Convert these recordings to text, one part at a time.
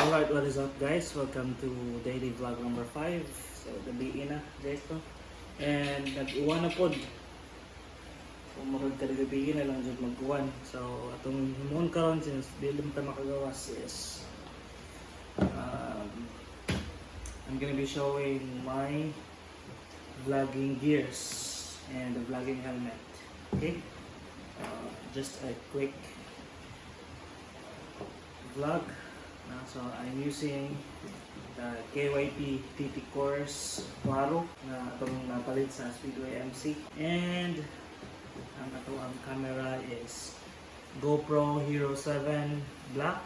Alright, what is up guys? Welcome to daily vlog number 5. So, gabi na guys to. And nag-uwan na pod. Kung magkagabi na lang dyan mag-uwan. So, atong himuon karon since di lang tayo makagawas is I'm gonna be showing my vlogging gears and the vlogging helmet. Okay? Just a quick vlog. So I'm using the KYP TT Course Waro na itong napalit sa Speedway MC, and ang atong camera is GoPro Hero 7 Black,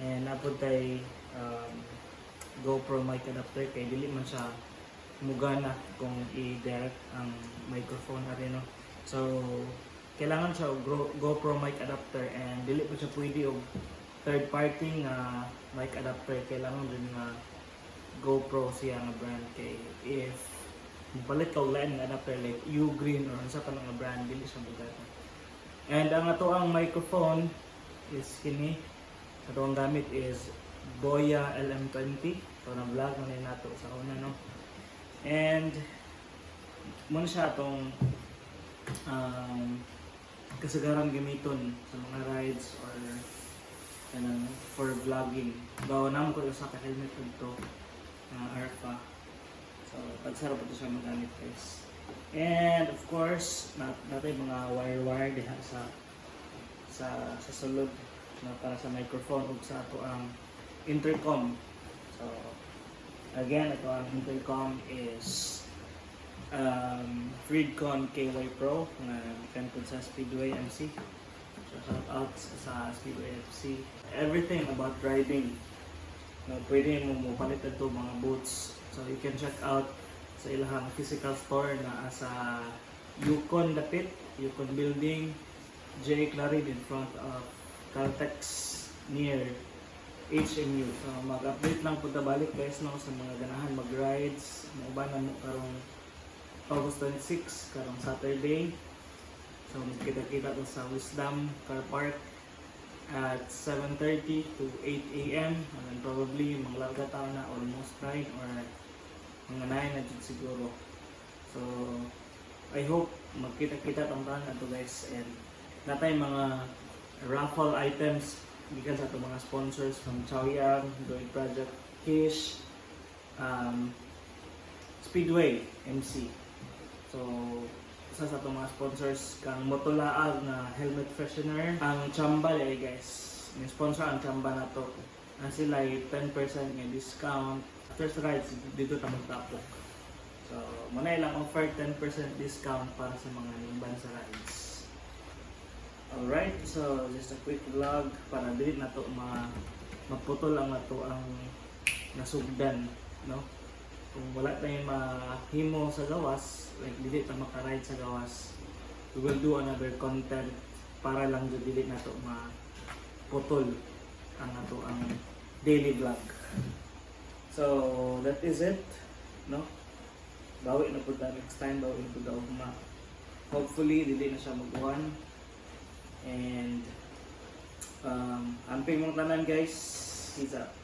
and napod tay GoPro mic adapter kay dili man siya mugana kung i-direct ang microphone natin, no? So kailangan siya GoPro mic adapter, and dili pa siya pwede og third party nga mic adapter. Kailangan din nga GoPro siya nga brand, kay if palit ka og lain nga adapter like Ugreen or unsa pa nga brand, dili siya bugatan. And ang ato ang microphone is kini, ato ang gamit is Boya LM20. So na vlog na nato sa una, no? And muna siya atong kasagaran gamiton sa mga rides or for vlogging. Bawa naman ko sa helmet ko ito, ARPA. So pagsarap ito siya magamit guys. And of course natin mga wire diha sa sulod na para sa microphone ug sa ato ang intercom. So again, ito ang intercom is Freedcon KY Pro na gikan pud sa Speedway MC. So shout out sa Speedway FC. Everything about riding, pwede mo palit ito mga boots. So you can check out sa ilahang physical store na sa Yukon Dapit, Yukon Building, J. Clarid in front of Caltex near HMU. So mag-update lang po balik guys, no, sa mga ganahan mag-rides. Mauban na mo karong August 26, karong Saturday. So magkita-kita ko sa Wisdom Car Park at 7:30 to 8 a.m. and then probably maglarga tao na almost 9 or mga 9 na dyan siguro. So I hope magkita-kita tong taon na to guys, and natay mga raffle items gikan sa itong mga sponsors from Chaoyang, Droid Project, Kish, Speedway MC. So isa sa itong mga sponsors kang motolaag na helmet freshener ang Chamba ay guys. May sponsor ang Chamba na to. Sila ay 10% nga discount first rides dito ta magtapok. So muna ilang offer 10% discount para sa mga nimban sa rides. Alright, so just a quick vlog para dili na to maputol ang nato ang nasugdan, no? Kung wala tayong mahimo sa gawas, like dili ta maka-ride sa gawas, we will do another content para lang dili na to maputol ang nato ang daily vlog. So that is it, no? Bawi na po ta next time, bawi na po ta ugma. Hopefully dili na siya mag-uwan. And amping mong tanan guys. Peace out.